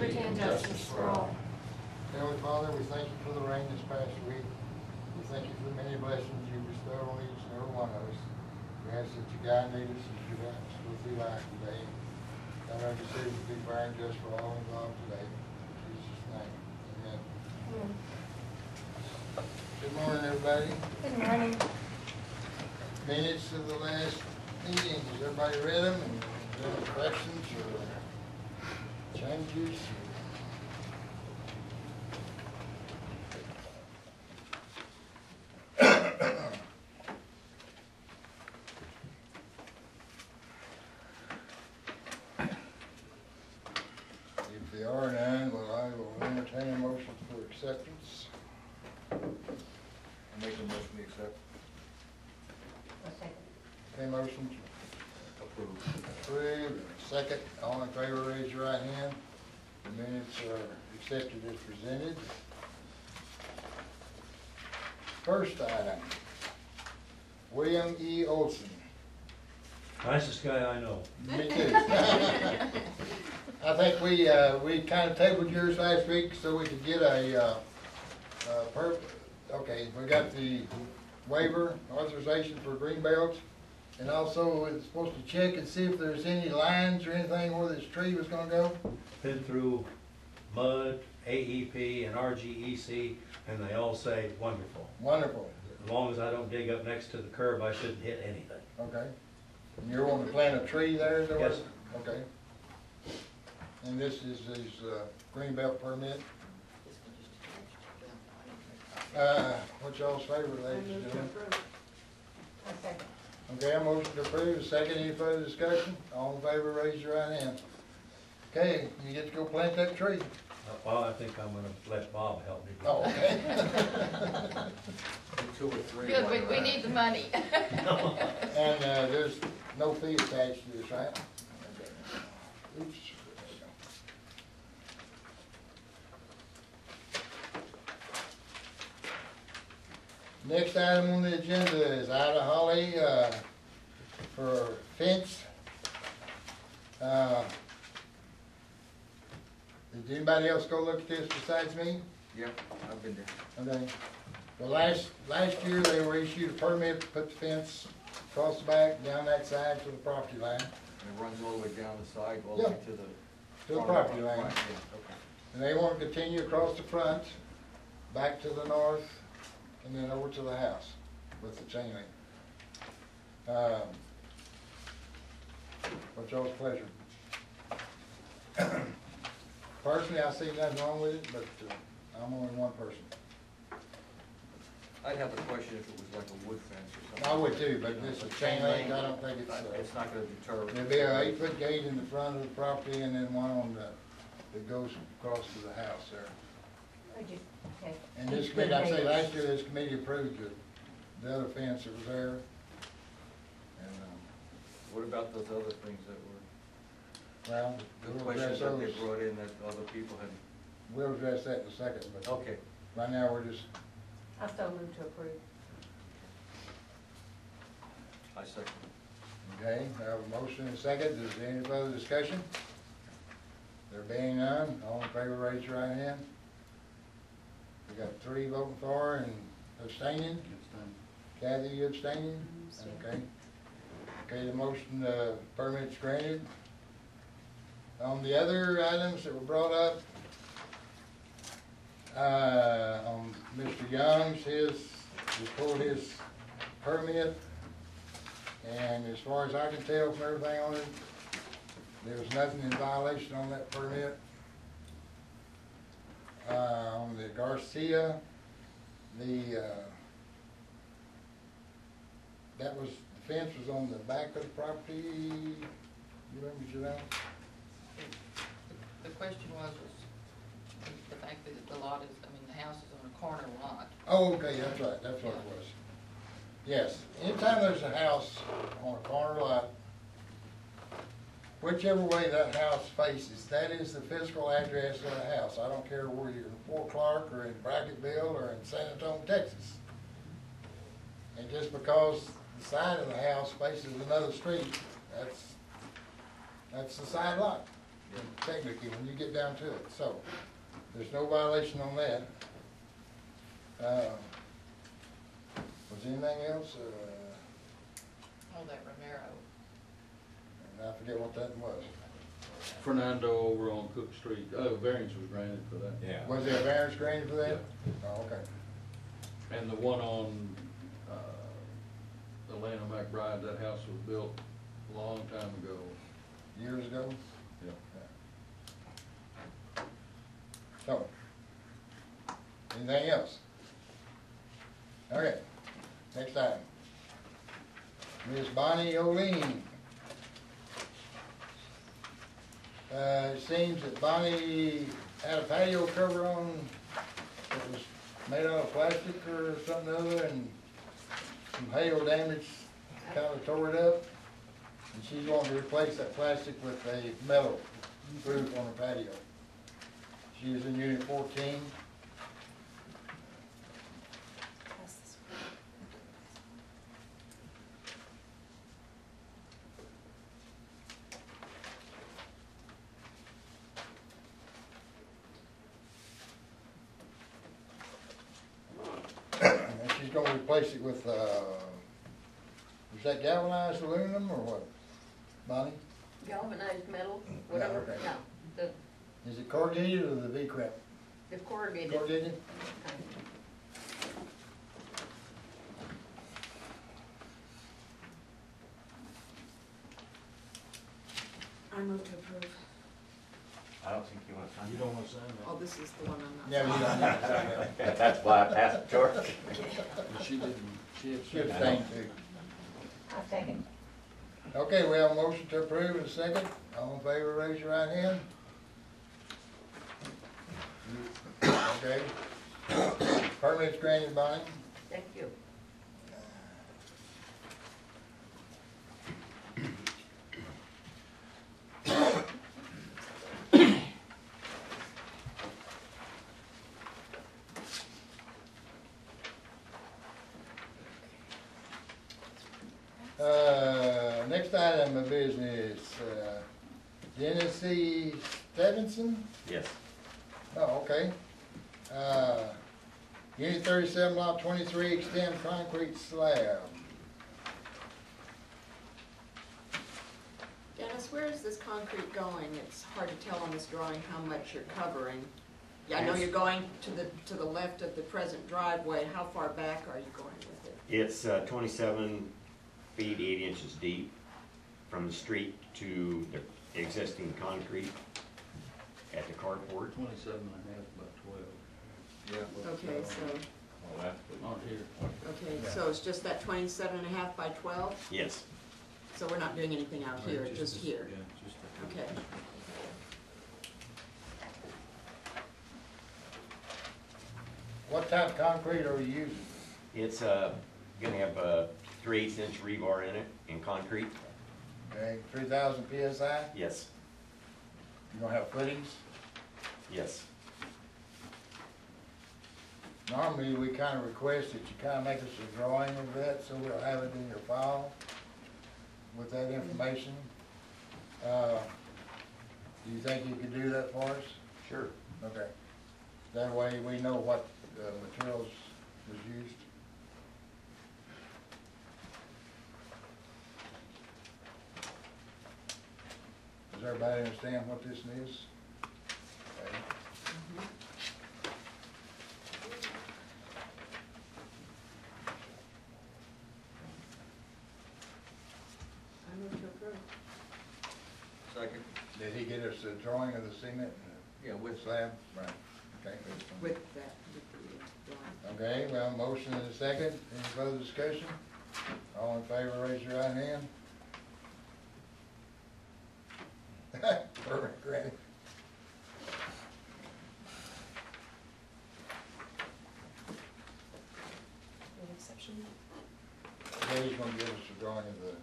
liberty and justice for all. Heavenly Father, we thank you for the rain this past week. We thank you for the many blessings you bestowed on each and every one of us. We ask that you guide and lead us as you guide us through life today. Let our decisions be fair and just for all involved today. In Jesus' name, amen. Good morning, everybody. Good morning. Minutes of the last meeting. Has everybody read them? And is there any corrections or changes? If there are none, well, I will entertain a motion for acceptance. I make a motion to accept. Okay, motion approved. Second, all in favor, raise your right hand. The minutes are accepted as presented. First item, William E. Olson. Nicest guy I know. Me too. I think we kind of tabled yours last week so we could get okay, we got the waiver authorization for Greenbelt. And also it's supposed to check and see if there's any lines or anything where this tree was gonna go. Been through MUD, AEP, and RGEC, and they all say wonderful. Wonderful. As long as I don't dig up next to the curb, I shouldn't hit anything. Okay. And you're wanting to plant a tree there, is that what? Yes. Okay. And this is his Greenbelt permit. What's y'all's favorite, ladies and gentlemen? Okay, a motion to approve, a second, any further discussion? All in favor, raise your right hand. Okay, you get to go plant that tree. Well, I think I'm gonna let Bob help me. Oh, okay. 2 or 3. Good, we need the money. And there's no fee attached to this, right? Okay. Oops. There you go. Next item on the agenda is Ida Holly for fence. Did anybody else go look at this besides me? Yeah, I've been there. Okay. Well, last year they were issued a permit to put the fence across the back, down that side to the property line. And it runs all the way down the side, all the way to the... property line. Yeah, okay. And they want to continue across the front, back to the north, and then over to the house with the chain link. What's y'all's pleasure? Personally, I see nothing wrong with it, but I'm only one person. I'd have a question if it was like a wood fence or something. I would too, but this is chain link, I don't think it's... It's not gonna deter... There'll be an 8-foot gate in the front of the property and then one on the, that goes across to the house there. Okay. And this committee, I say last year, this committee approved the other fence that was there. And, What about those other things that were... well, The we'll address questions that they those, brought in that other people had... we'll address that in a second, but Okay. right now we're just, I so move to approve. I second. okay, I have a motion and a second. Is there any further discussion? There being none, all in favor, raise your right hand. We got 3 voting for and abstaining. Kathy, you abstaining? Okay. Okay, the motion, permit's granted. On the other items that were brought up, on Mr. Young's, he pulled his permit, and as far as I can tell from everything on it, there was nothing in violation on that permit. On the Garcia, that was, the fence was on the back of the property. You remember, Janelle? The question was the fact that the lot is, the house is on a corner lot. Oh, okay, that's right, that's what it was. Yes, anytime there's a house on a corner lot, whichever way that house faces, that is the physical address of the house. I don't care where you're in Fort Clark or in Brackettville or in San Antonio, Texas. And just because the side of the house faces another street, that's the side lot. technically, when you get down to it, so, there's no violation on that. Was anything else? Oh, that Romero. And I forget what that was. Fernando over on Cook Street, variance was granted for that. Yeah. Was there a variance granted for that? Oh, okay. And the one on, Atlanta McBride, that house was built a long time ago. Years ago? Yeah. So, anything else? Okay, next item. Ms. Bonnie Oline. It seems that Bonnie had a patio cover on that was made out of plastic or something other, and some hail damage kind of tore it up. And she's wanting to replace that plastic with a metal roof on her patio. She was in Unit 14. And she's gonna replace it with, is that galvanized aluminum or what, Bonnie? Galvanized metal, Yeah, whatever, okay. yeah, the Is it corrugated or the V-crap? corrugated. Corrugated? I move to approve. I don't think you want to sign You don't want to sign Oh, this is the one I'm not. Yeah, we don't need to sign that. it. That's why I passed it to her. that? She didn't, she had. She abstained too. I'll second. Okay, we have a motion to approve and a second. All in favor, raise your right hand. Okay. Permits granted, Bonnie. Thank you. Next item of business, Dennis C. Stevenson? Yes. Oh, okay. Unit 37, lot 23, extend concrete slab. Dennis, where is this concrete going? It's hard to tell on this drawing how much you're covering. Yeah, I know you're going to the left of the present driveway. How far back are you going with it? It's 27 feet 8 inches deep from the street to the existing concrete at the carport. 27 and a half by 12. Yeah. Okay, so, On here. okay, Yeah. so it's just that 27 and a half by 12? Yes. So we're not doing anything out here, just here? Yeah, just the- Okay. What type of concrete are we using? It's gonna have a 3/8 inch rebar in it in concrete. Okay, 3,000 PSI? Yes. You gonna have footings? Yes. Normally, we kind of request that you kind of make us a drawing of that, so we'll have it in your file with that information. Do you think you could do that for us? Sure. Okay. That way, we know what materials was used. Does everybody understand what this is? Okay. I move to approve. Second. Did he get us a drawing of the cement Yeah, and with the slab? Right, okay. With that, with the drawing. Okay, well, motion and a second. Any further discussion? All in favor, raise your right hand. Perfect, granted. An exception? Dave's gonna give us a drawing of the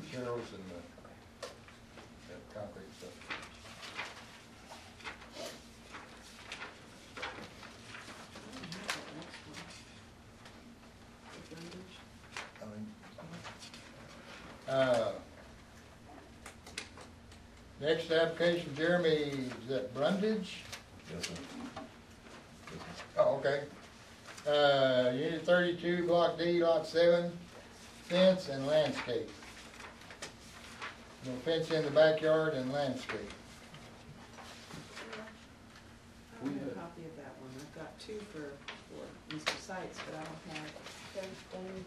materials and the concrete stuff. I mean, Next application, Jeremy, is that Brundage? Yes, sir. Oh, okay. Unit 32, Block D, Lot 7, fence and landscape. No fence in the backyard and landscape. I don't have a copy of that one. I've got two for Mr. Sites, but I don't have everything.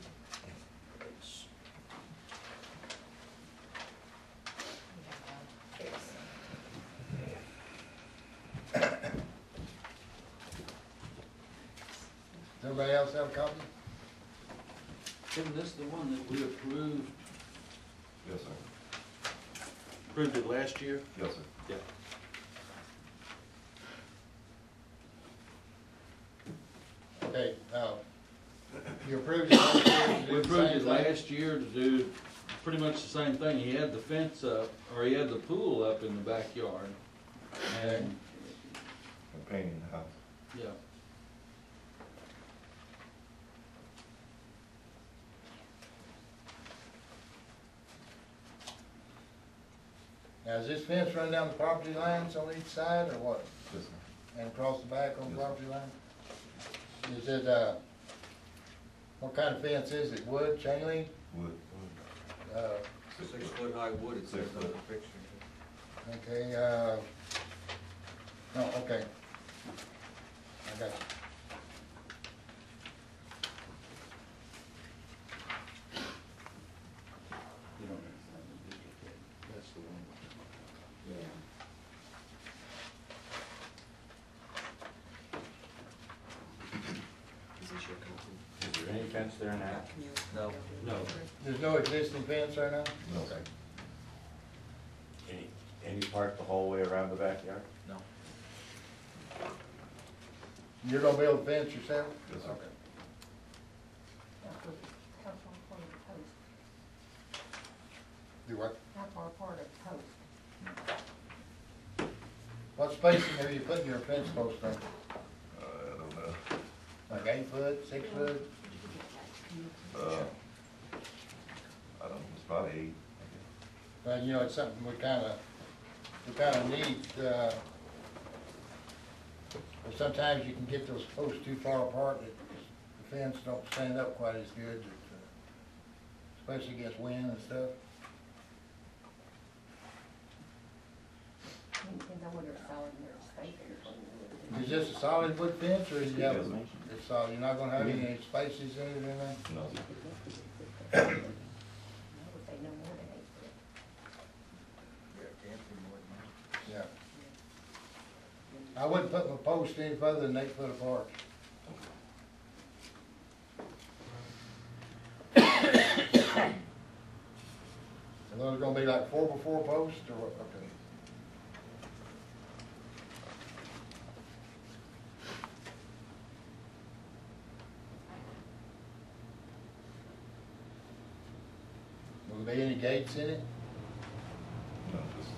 Does everybody else have a copy? Isn't this the one that we approved, Yes, sir. approved it last year? Yes, sir. Yeah. Okay, you approved it last year to do We the approved same it thing? last year to do pretty much the same thing. He had the fence up, or he had the pool up in the backyard. And, And painting the house. yeah. Now, is this fence running down the property lines on each side, or what? Yes, sir. And across the back on the Yes. property line? Is it, what kind of fence is it? Wood, chain link? Wood. Uh, 6-foot high wood, it says on the picture. okay, no, okay. I got you. You don't understand the duplicate. That's the one. Yeah. Is this your copy? Is there any fence there now? Can you- No. No. There's no existing fence right now? No. Okay. Any part the whole way around the backyard? No. You're gonna build a fence yourself? Yes, sir. Okay. How far apart of the post? Do what? How far apart of the post? What spacing are you putting your fence post on? I don't know. Like 8 foot, 6 foot? I don't know, it's about 8. Well, you know, it's something we kinda need, or sometimes you can get those posts too far apart that the fence don't stand up quite as good, especially against wind and stuff. Depends on whether it's solid or fake. Is this a solid wood fence, or is it, Yes. it's solid, you're not gonna have any spaces in it or anything? No. I would say no more than 8 foot. Yeah, can't be more than that. Yeah. I wouldn't put my post any further than 8 foot apart. Are those gonna be like 4x4 posts, or what? Okay. Will there be any gates in it? No, just,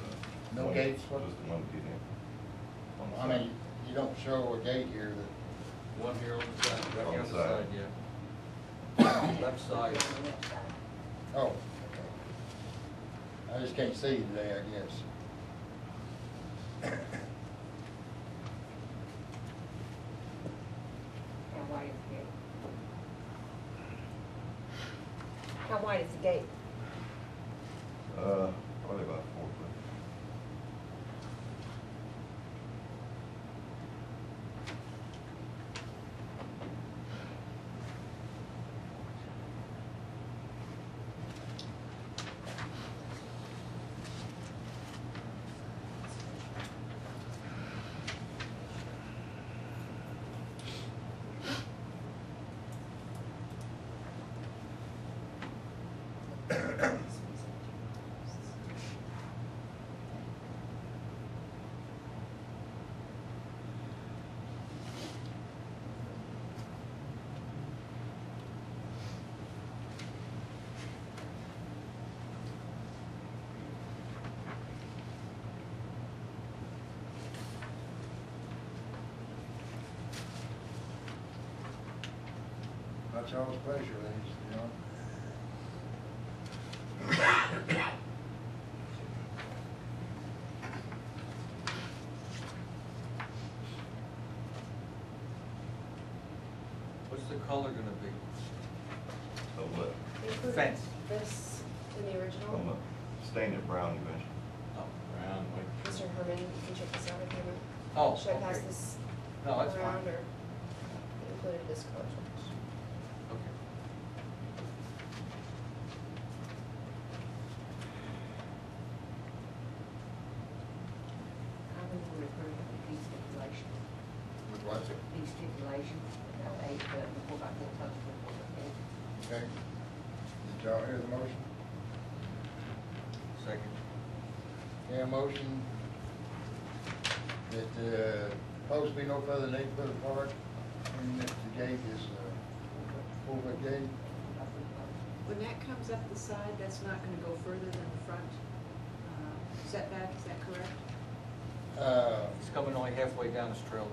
No one- gates, what? Just one gate in. On the I side. mean, you don't show a gate here that, One here on the side. Right On on the the side. side, yeah. Left side. On the left side. oh, okay. I just can't see today, I guess. How wide is the gate? How wide is the gate? Probably about 4 foot. Not y'all's pleasure, ladies, you know? the color gonna be? So what, Included Fence. this in the I'm original. gonna stain it brown eventually. Oh, brown, white. Mr. Herman, you can check this out if you want. Oh, Should I pass okay. this No, that's fine. around or included this color? Okay. I would approve of the fee stipulation, With what's it? fee stipulation, 8 foot, before by 4 tons, before by 10. Okay. Did y'all hear the motion? Second. Yeah, motion that, post be no further than 8 foot apart, and that the gate is, 4 foot gate. When that comes up the side, that's not gonna go further than the front setback, is that correct? It's coming only halfway down this trailer.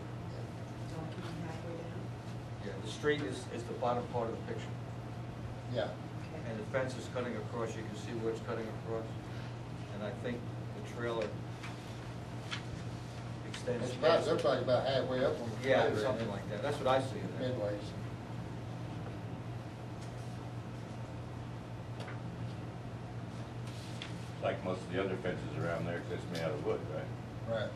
It's all coming halfway down? Yeah, the street is the bottom part of the picture. Yeah, Okay. And the fence is cutting across, you can see where it's cutting across. And I think the trailer extends. it's about, looks like about halfway up on the. Yeah, trailer, something like that. That's what I see in there. Midways. Like most of the other fences around there, 'cause it's made out of wood, right? Right.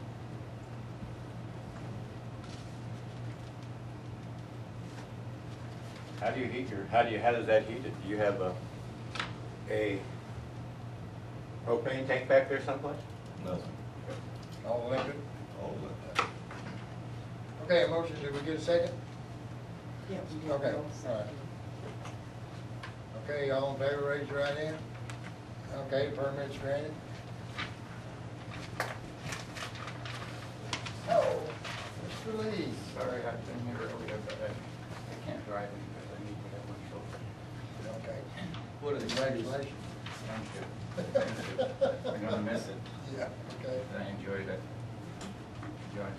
How do you heat your, how does that heat it? Do you have a propane tank back there someplace? Nothing, All electric? all of that. Okay, a motion, did we get a second? Yeah. Okay, all right. Okay, all in favor, raise your right hand. Okay, permit's granted. Oh, Mr. Lee. Sorry, I've been here earlier, but I can't drive it because I need to have my shoulder. Okay. What are the Congratulations. Thank you. I'm gonna miss it. Yeah, okay. I enjoyed it. Enjoyed.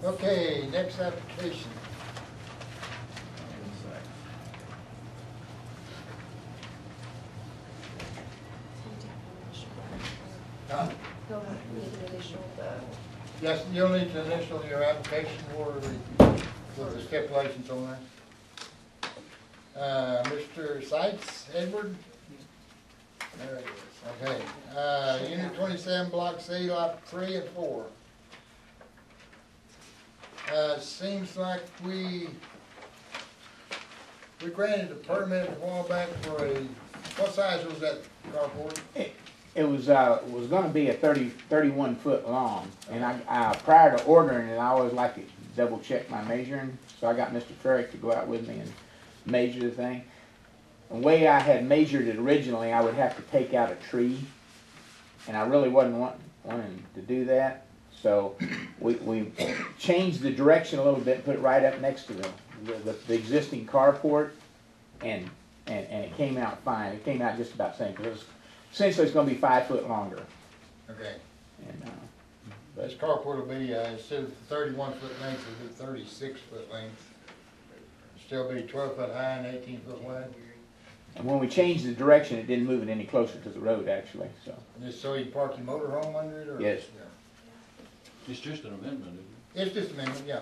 Okay, next application. Huh? Go ahead, we need an additional, Yes, you'll need to initial your application for the stipulations on there. Mr. Seitz, Edward? There it is, okay. Unit 27, Block C, Lot 3 and 4. Seems like we granted a permit a while back for what size was that carport? It was gonna be a 31 foot long, and I prior to ordering it, I always like to double check my measuring, so I got Mr. Ferrick to go out with me and measure the thing. The way I had measured it originally, I would have to take out a tree, and I really wasn't wanting to do that, so we changed the direction a little bit, put it right up next to the existing carport, and it came out fine. It came out just about the same, because essentially it's going to be 5 foot longer. Okay. And, This carport will be, instead of 31 foot length, it'll be 36 foot length. Still be 12 foot high and 18 foot wide. and when we changed the direction, it didn't move it any closer to the road, actually. So Just so you park your motor home under it, or? Yes. Yeah. It's just an amendment, isn't It's just a minute, yeah.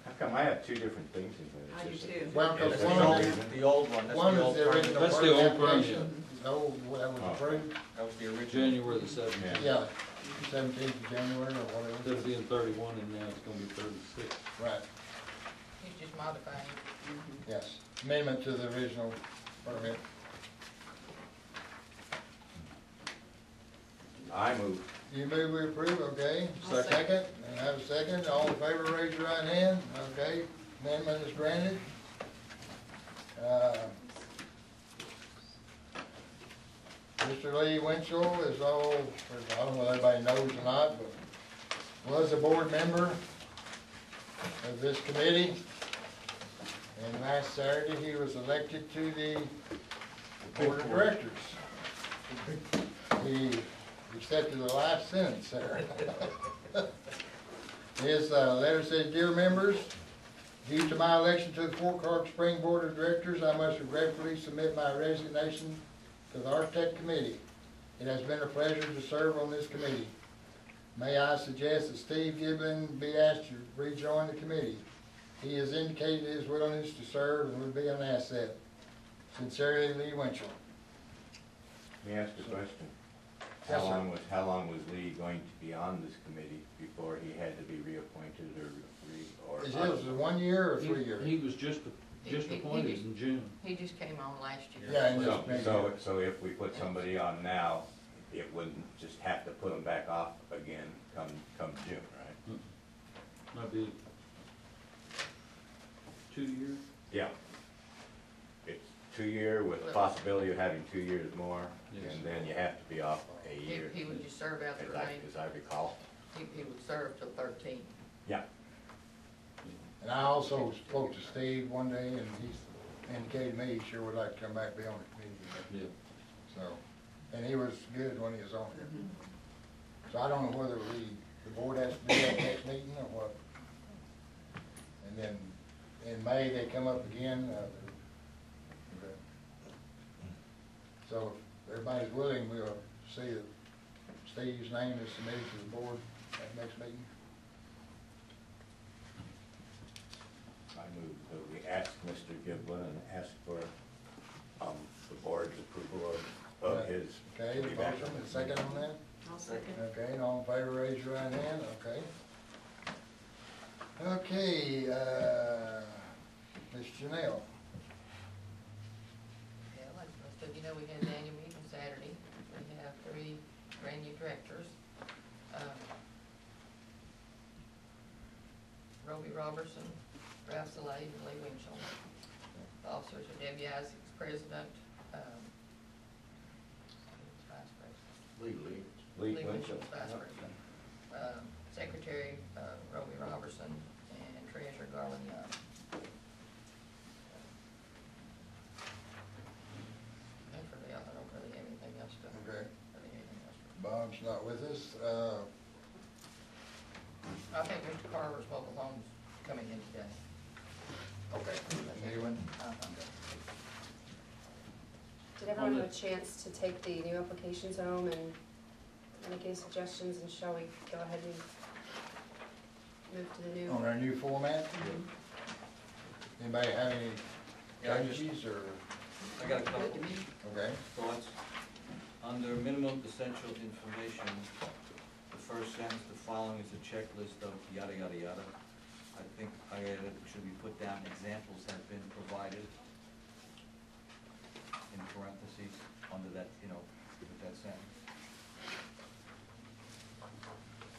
How come I have two different things in there? I do too. Well, It's because the one old- is, The old one, that's one the is old the permit. original That's the permit old permit. application. The old, that was approved, That was the it? original. January the 7th. yeah, 17th of January or whatever. Instead of being 31, and now it's gonna be 36. Right, He's just modifying. yes. Amendment to the original permit. I move. You move we approve, okay? I'll second. And I have a second. All in favor, raise your right hand. Okay, amendment is granted. Mr. Lee Winchell is all, I don't know if everybody knows or not, but was a board member of this committee. And last Saturday, he was elected to the board of directors. He accepted a life sentence there. His letter says, "Dear members, due to my election to the Fort Clark Spring Board of Directors, I must regretfully submit my resignation to the Architect Committee. It has been a pleasure to serve on this committee. May I suggest that Steve Giblin be asked to rejoin the committee. He has indicated his willingness to serve and would be an asset. Sincerely, Lee Winchell. Let me ask a question. Yes, sir. How long was Lee going to be on this committee before he had to be reappointed or? Is it 1 year or 3 years? He was just He appointed just- in June. He just came on last year. Yeah, and just So if we put somebody on now, it wouldn't just have to put them back off again come June, right? Might be 2 years. Yeah. It's 2 year with the possibility of having 2 years more, Yes. and then you have to be off a year. He would just serve out the remaining, As I recall. he would serve till 13. Yeah. And I also spoke to Steve one day, and he indicated to me he sure would like to come back and be on the committee. Yeah. So, and he was good when he was on here. So I don't know whether the board has to do that next meeting or what. And then in May, they come up again. Okay. So if everybody's willing, we'll see that Steve's name is submitted to the board at next meeting. I move that we ask Mr. Giblin and ask for, the board's approval of his. Okay, the motion, and second on that? I'll second. Okay, and all in favor, raise your right hand, okay. Okay, Ms. Janelle. Yeah, like most of you know, we had an annual meeting Saturday. We have 3 brand new directors. Roby Robertson, Ralph Saleh, and Lee Winchell. The officers are Debbie Isaacs, president, vice president. Lee Lee Winchell. Winchell, vice president. Secretary, Roby Robertson, and treasurer Garland Young. And for the, I don't really have anything else to. Okay. Really anything else to- Bob's not with us. I think Mr. Carver's mobile home's coming in today. Okay, new one. Did everyone have a chance to take the new applications home and make any suggestions, and shall we go ahead and move to the new? On our new format? Anybody have any Yeah, I just- changes or, I got a couple Good to me. okay? thoughts. Under minimum essential information, the first sentence, the following is a checklist of yada, yada, yada. I think I added, should we put down examples have been provided in parentheses under that, with that sentence?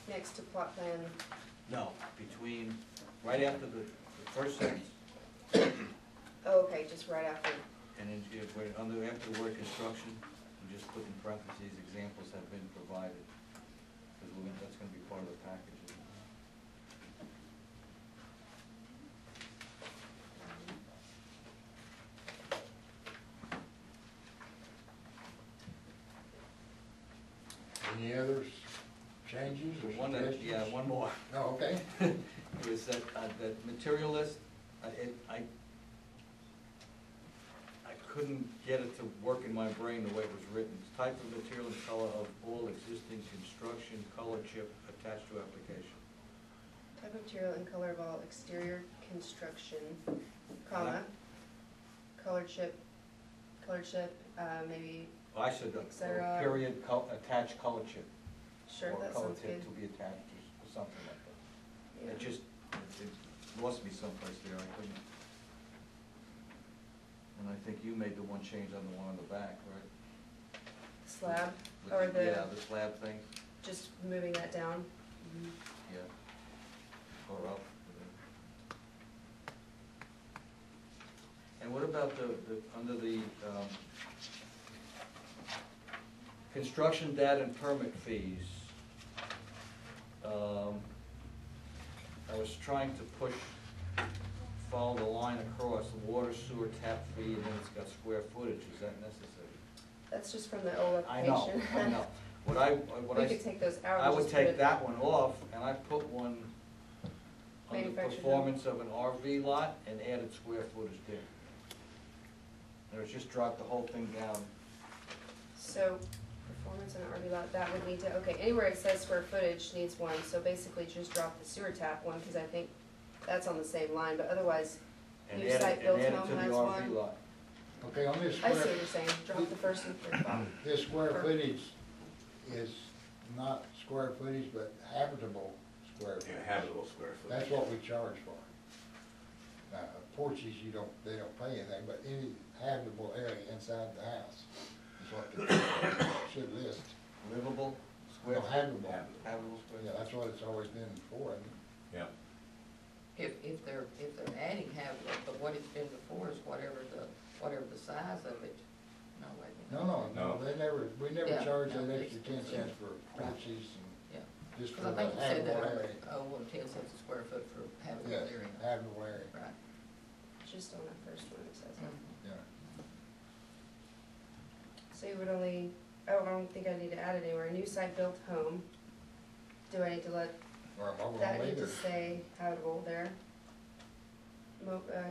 Next to plot plan, No, between, right after the first sentence, oh, okay, just right after, and then after the word construction, you just put in parentheses, examples have been provided. Because that's gonna be part of the package. isn't it? Any others, changes or One that, suggestions? yeah, one more. Oh, okay. It was that material list, I couldn't get it to work in my brain the way it was written. It's type of material and color of all existing construction, color chip attached to application. type of material and color of all exterior construction, comma, colored chip, maybe, I said, Et cetera. period, attached color chip. sure, that Or color sounds tip good. to be attached, or something like that. Yeah. It just, it lost me someplace there, I couldn't. And I think you made the one change on the one on the back, right? Slab, With or Yeah, the, the slab thing, just moving that down. yeah. Or up. And what about under the, construction data and permit fees? I was trying to follow the line across, water, sewer, tap fee, and then it's got square footage, is that necessary? That's just from the old I know, application. I know. We could take those out. I and would just put take it- that one off, and I put one on the Manufactured home. performance of an RV lot and added square footage there. And it was just dropped the whole thing down. So, performance in an RV lot, that would need to, okay, anywhere it says square footage needs one, so basically just drop the sewer tap one, cause I think that's on the same line, but otherwise, And New add site it, built and add it home to the has RV one. lot. Okay, on this I see square, what you're saying, drop the first and third bottom. this square footage is not square footage, but habitable square Yeah, footage. habitable square foot. That's what we charge for. Now, porches, they don't pay anything, but any habitable area inside the house is what they should list. Livable, square No, foot, habitable. habitable square. Yeah, that's what it's always been for, isn't it? Yeah. If they're adding habitable, but what it's been before is whatever the size of it. No, wait a minute. No, No. we never Yeah, charged no, that it's- extra 10 cents for porches Yeah. and just for Cause I the think you said that, habitable area. oh, well, 10 cents a square foot for habitable Yes, area. habitable area, Right. Just on that first one, it says. yeah. So you would only, oh, I don't think I need to add it anywhere, a new site built home. Do I need to let Or a mobile that home need to either. say habitable there?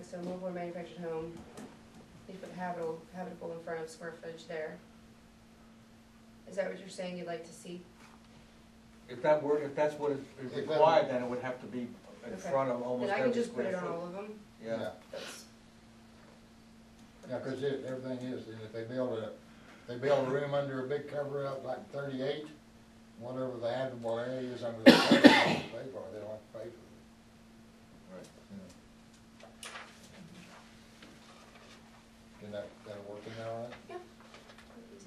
So mobile or manufactured home, you put habitable in front of square footage there. Is that what you're saying you'd like to see? If that's what is If that- required, then it would have to be in Okay. front of almost Then I every can just put square it on foot. all of them, Yeah, that's, Yeah, 'cause everything is, and if they build a room under a big cover up like 38, whatever the habitable area is under the cover, they don't have to pay for it, they don't have to pay for it. right. Can that'll work in there all right? yeah, easy.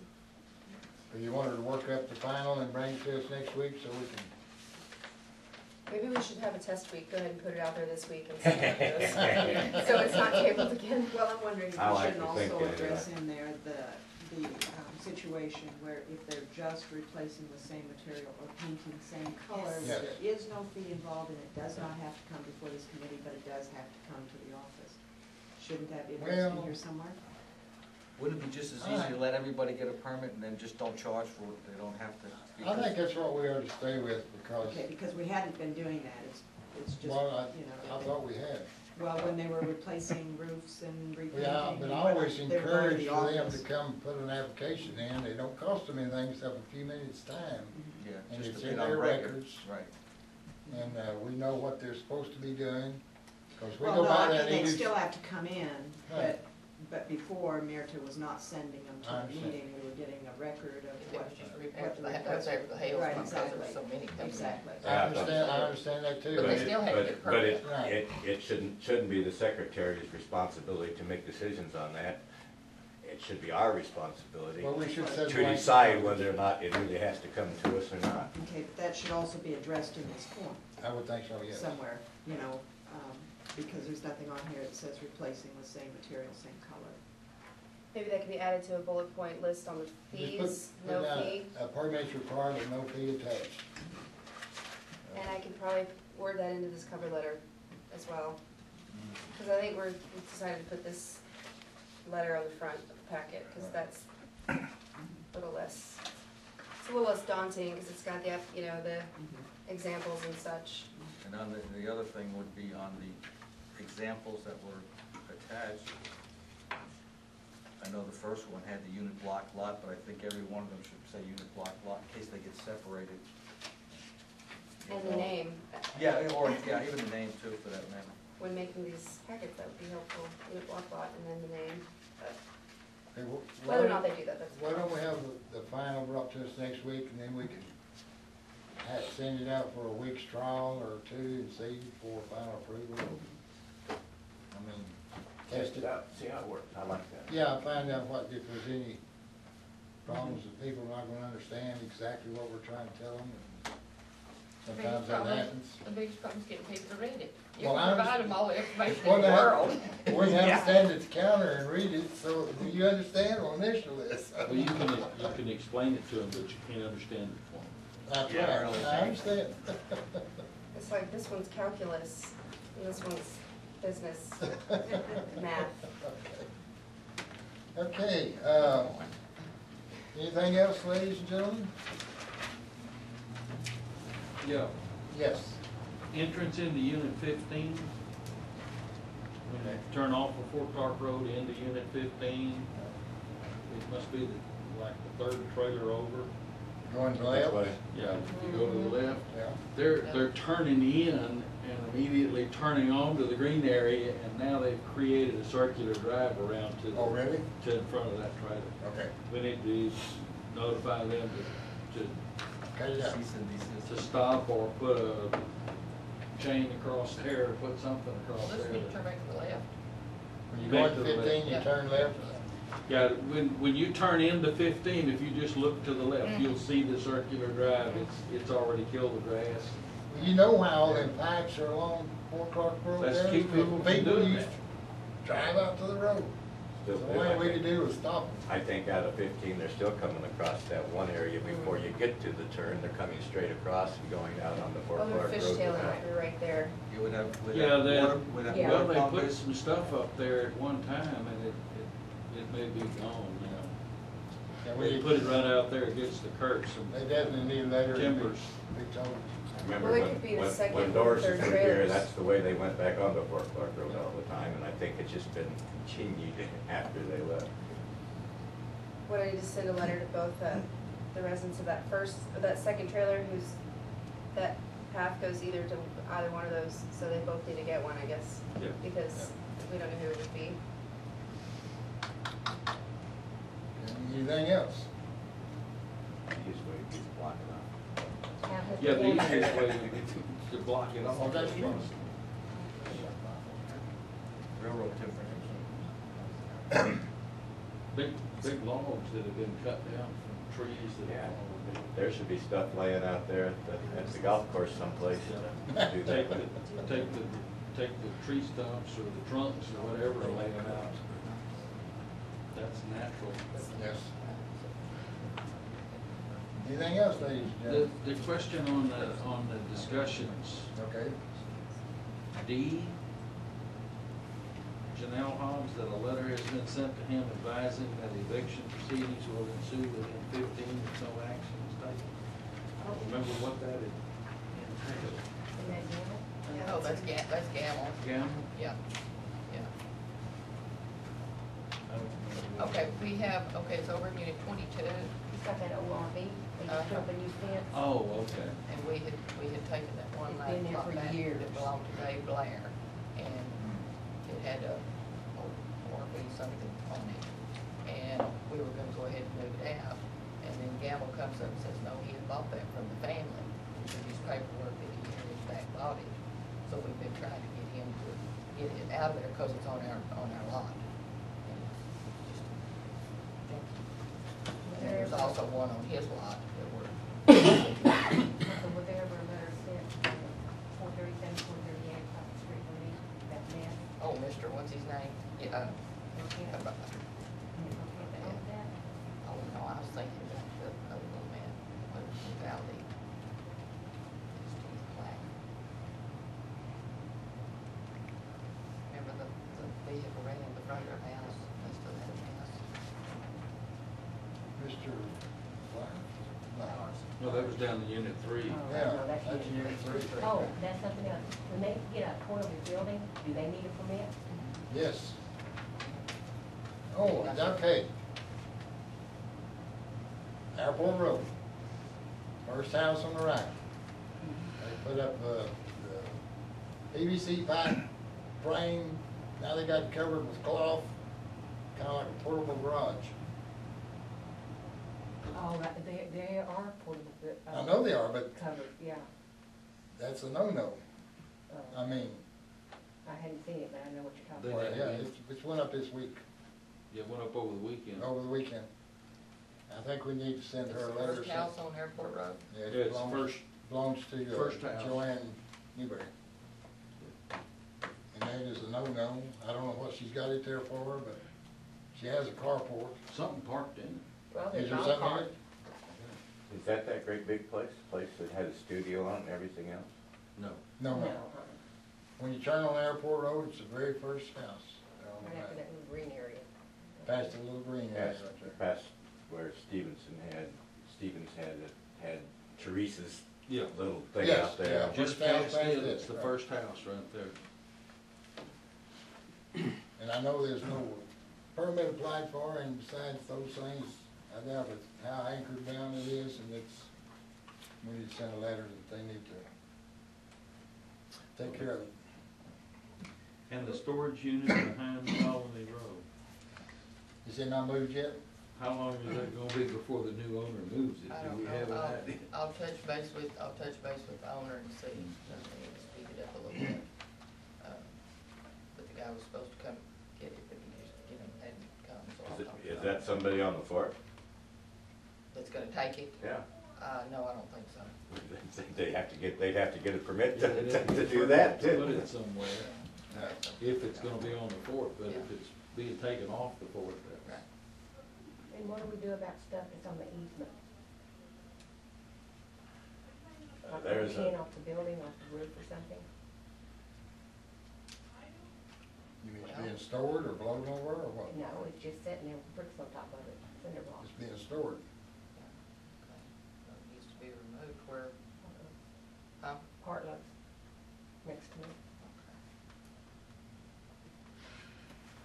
So you want her to work up the final and bring it to us next week so we can, Maybe we should have a test week, go ahead and put it out there this week and see how it goes. So it's not tabled again. Well, I'm wondering if I we like shouldn't to think also that, address in there the situation where if they're just replacing the same material or painting same color, Yes. there is no fee involved and it does not have to come before this committee, but it does have to come to the office. Shouldn't that be addressed in Well- here somewhere? Wouldn't it be just as easy to let everybody get a permit and then just don't charge for it, they don't have to? I think that's what we ought to stay with because, Okay, because we hadn't been doing that, it's just, well, you I know. thought we had. Well, when they were replacing roofs and repainting. Yeah, but and I always whatnot, they were going to encourage the for them office. to come put an application in, they don't cost them anything except a few minutes' time. Yeah, And just it's to in get on their record. records. Right. And, we know what they're supposed to be doing, cause we Well, go no, by I that. mean, and they you- still have to come in, Right. but before, Myrta was not sending them I to the understand. meeting, we were getting a record of It what. was just what repaired, the they had to have the hail Right, because there were exactly. so many coming in. Exactly. I understand that too. But they still had to get But permits. it shouldn't be the secretary's responsibility to make decisions on that. It should be our responsibility Well, we should set. to blank- decide whether or not it really has to come to us or not. Okay, but that should also be addressed in this form I would think so, yes. somewhere, you know, because there's nothing on here that says replacing the same material, same color. Maybe that could be added to a bullet point list on the Just fees, put no down, fee. a permit's required, but no fee attached. And I could probably word that into this cover letter as well. Cause I think we decided to put this letter on the front of the packet, cause that's a little less, it's a little less daunting, cause it's got the, you know, the examples and such. And on the other thing would be on the examples that were attached. I know the first one had the unit block lot, but I think every one of them should say unit block lot in case they get separated. And the name, Yeah, or, yeah, even the name too, for that matter. when making these packets, that would be helpful, unit block lot and then the name. But Okay, whether or not they do that, that's. Why don't we have the final brought to us next week, and then we can send it out for a week's trial or two and see for final approval? I mean, test it. out, see how it works. I like that. Yeah, find out if there's any problems that people are not gonna understand exactly what we're trying to tell them. And sometimes that happens. The biggest problem is getting people to read it. You Well, can I provide them all the information Well, in the now- world. We have to stand at the counter and read it, so do you understand? Well, initial this. Well, you can explain it to them, but you can't understand it for them. That's Yeah, right, really. I understand. It's like this one's calculus and this one's business math. Okay, anything else, ladies and gentlemen? Yeah. Yes. Entrance into Unit 15. When you turn off of Fort Clark Road into Unit 15, it must be like the third trailer over. Going to the That's left? what Yeah, you go to the left. Yeah. They're turning in and immediately turning onto the green area, and now they've created a circular drive around to the, Oh, really? to in front of that trailer. Okay. We need to notify them to Cut it out. Cease and desist. to stop or put a chain across there, or put something Well, across this there. needs to turn back to the left. When you Back go to to the left. 15, you Yeah. turn left? Yeah, when you turn into 15, if you just look to the left, Mm-hmm. you'll see the circular drive. It's already killed the grass. Well, you know why all them pipes are along Fort Clark Road Let's there? keep people from People doing used that. to drive out to the road. Still The do, I only way to think. do is stop them. I think out of 15, they're still coming across that one area before you get to the turn. They're coming straight across and going out on the Fort Oh, Clark their Road. fishtail might be right there. You would have, Yeah, they, would have Yeah. well, water they put pumpers. some stuff up there at one time, and it may be gone now. And They put it right out there against the curb, They some definitely need letters. timbers. Be told. Remember Well, it when, could be the when, second when or Doris third was here, trailers. that's the way they went back onto Fort Clark Road all the time, and I think it's just been continued after they left. What, I need to send a letter to both, the residents of that first, or that second trailer whose, that path goes either to either one of those, so they both need to get one, I guess. Yeah. Because we don't know who it would be. Anything else? Usually it's blocking off. Yeah, the easiest way to block it off. Oh, that's true. Railroad timber. Big logs that have been cut down from trees that have fallen. There should be stuff laying out there at the golf course someplace to do Take that. take the tree stumps or the trunks or whatever and lay them out. That's natural. Yes. Anything else, ladies and gentlemen? The question on the discussions, Okay. D, Janelle Hobbs, that a letter has been sent to him advising that eviction proceedings will ensue within 15 if no action is taken. I don't remember what that entailed. Oh, that's Gamble. Gamble? Yeah, yeah. Okay, we have, okay, it's over in Unit 22, He's got that ORV, they just put up a new fence. Oh, okay. and we had taken that one It's last been there lot for back years. that belonged to Dave Blair, and it had a ORV something on it, and we were gonna go ahead and move it out, and then Gamble comes up and says, no, he had bought that from the family, through his paperwork that he had in back bought it, so we've been trying to get him to get it out of there, cause it's on our lot. And there's also one on his lot that we're, So would there ever a letter sent, 437, 438, across the street from me, that man? oh, Mr., what's his name? Yeah, Okay, about- okay, that? oh, no, I was thinking about the other little man, what was it, Valley? Steve Black. Remember the vehicle ran in the front of their house, they still had a house? Mr. Black? No, that was down in Unit 3. Oh, Yeah, no, that's that's Unit Unit 3. three. Oh, that's something else. When they get a portable building, do they need a permit? Yes. Oh, okay. Airport Road. First house on the right. They put up the PVC pipe frame, now they got it covered with cloth, kinda like a portable garage. Oh, right, they are portable. I know they are, but Covered, yeah. that's a no-no. I mean, I hadn't seen it, but I know what you're talking They- about. well, yeah, it's went up this week, Yeah, went up over the weekend. over the weekend. I think we need to send It's her the a letter. first house on Airport Road? Yeah, Yeah, it it's the belongs, first, belongs to first house. Joanne Newberry. And that is a no-no. I don't know what she's got it there for, but she has a carport. something parked in it. Well, Is there's there golf something in cart. it? Is that great big place that had a studio on it and everything else? No. No, no. When you turn on Airport Road, it's the very first house. Right after that little green area. Past the little green house Past, right there. past where Stevens had Teresa's Yeah. little thing Yes, out there. yeah. Just First house past past it, it, it's the right. first house right there. And I know there's no permit applied for, and besides those things, I doubt it's how anchored down it is, and it's, we need to send a letter that they need to take care of it. And the storage unit behind Colony Road, Is it not moved yet? how long is that gonna be before the new owner moves it? I Do don't we have know, an idea? I'll touch base with the owner and see, speed it up a little bit. But the guy was supposed to come get it, but he just, hadn't come, so I'll talk to Is him. that somebody on the fort? That's gonna take it? Yeah. No, I don't think so. They'd have to get a permit Yeah, they'd have to do that Put too. it somewhere, No. if it's gonna be on the fort, but if it's being taken off the fort, that's. Right. And what do we do about stuff that's on the easement? Like There's pin a, off the building, off the roof or something? You mean it's being stored or blown over or what? No, it's just sitting there with bricks on top of it, cinder block. It's being stored. It needs to be removed where, huh? Part looks next to me.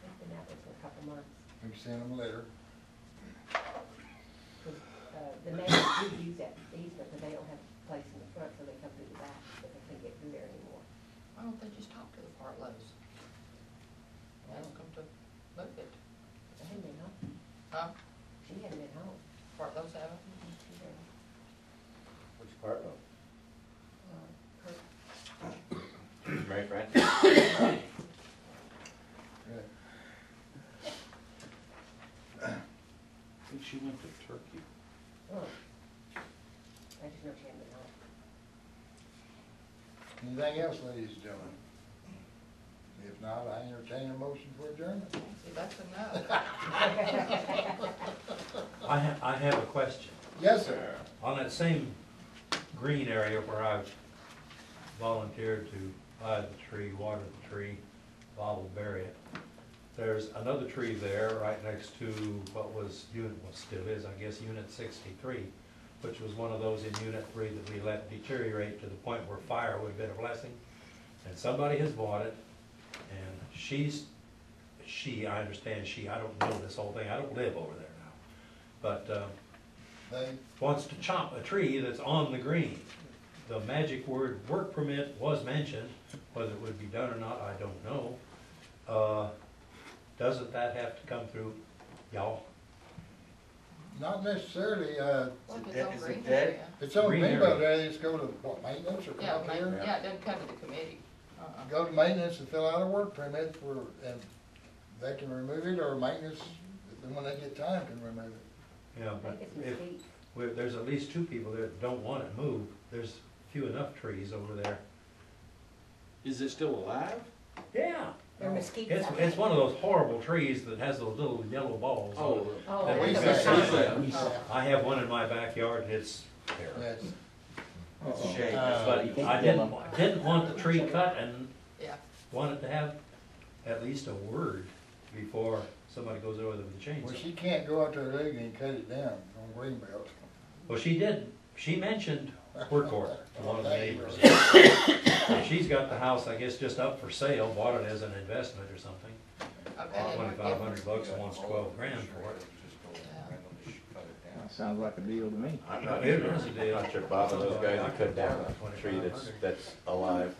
It's been out there for a couple months. We can send them a letter. 'Cause, the neighbors do use that easement, but they don't have a place in the front, so they come through the back, but they can't get through there anymore. Why don't they just talk to the Partlows? Ask them to move it, They hadn't been home. huh? She hadn't been home. Partlows have it? She hadn't. which part though? Her Mary Frances? Good. I think she went to Turkey. Oh. I just know she hadn't been home. Anything else, ladies and gentlemen? If not, I entertain a motion for adjournment. See, that's a no. I have a question. Yes, sir. On that same green area where I've volunteered to buy the tree, water the tree, bottle, bury it, there's another tree there right next to what was unit, what still is, I guess, Unit 63, which was one of those in Unit 3 that we let deteriorate to the point where fire would have been a blessing. And somebody has bought it, and I understand I don't know this whole thing, I don't live over there now. But They, wants to chop a tree that's on the green. The magic word work permit was mentioned, whether it would be done or not, I don't know. Doesn't that have to come through y'all? not necessarily, Well, if it's on Is it green dead? area. if it's on Green Greenbelt area. area, just go to, what, maintenance or Yeah, come here? yeah, it doesn't come to the committee. Go to maintenance and fill out a work permit for, and they can remove it, or maintenance, when they get time, can remove it. Yeah, I but think it's if, mesquite. there's at least two people there that don't want it moved, there's few enough trees over there. Is it still alive? Yeah. They're mesquite. It's one of those horrible trees that has those little yellow balls. Oh, Oh, That we that's say- a- Oh. I have one in my backyard, it's terrible. Yes. It's a shame. But I didn't want the tree cut and Yeah, wanted to have at least a word before somebody goes over there with a Well, chainsaw. she can't go out there legally and cut it down on Greenbelt. Well, she did, she mentioned Workhorse to one of the neighbors. And she's got the house, I guess, just up for sale, bought it as an investment or something. okay. $2,500 and wants 12 grand for it. Sounds like a deal to me. I'm not It sure, is a deal. I'm not sure Bob and those guys have cut down a tree that's alive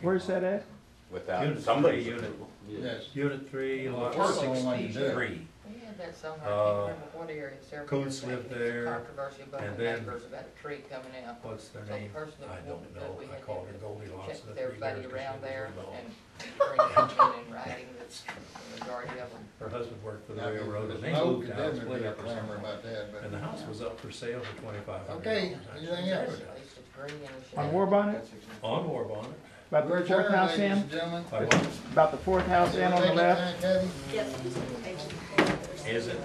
Where's that at? without Unit somebody. 3, unit, Yes. Unit 3, Well, lot the first one you do. 63. We had that somewhere, I can't remember what area, several Coons years back. lived There was a there, controversy about and the then- neighbors about a tree coming out. What's their So the name? person that I don't wanted know. it, we I had called her to Goldilocks. check the with 3 everybody years 'cause around she there was involved. and bring something in writing that's the majority of them. Her husband worked for the Now, if railroad, it's and they smoke, moved it out, definitely split be a up or clamor something. about that, but. And the house was up for sale for $2,500. Okay, anything else? At least it's green and it's. On War Bonnet? On War Bonnet. About We're the fourth adjourned, house ladies in? and gentlemen. By what? About the fourth house in on the left? Kathy? Yes. Is it?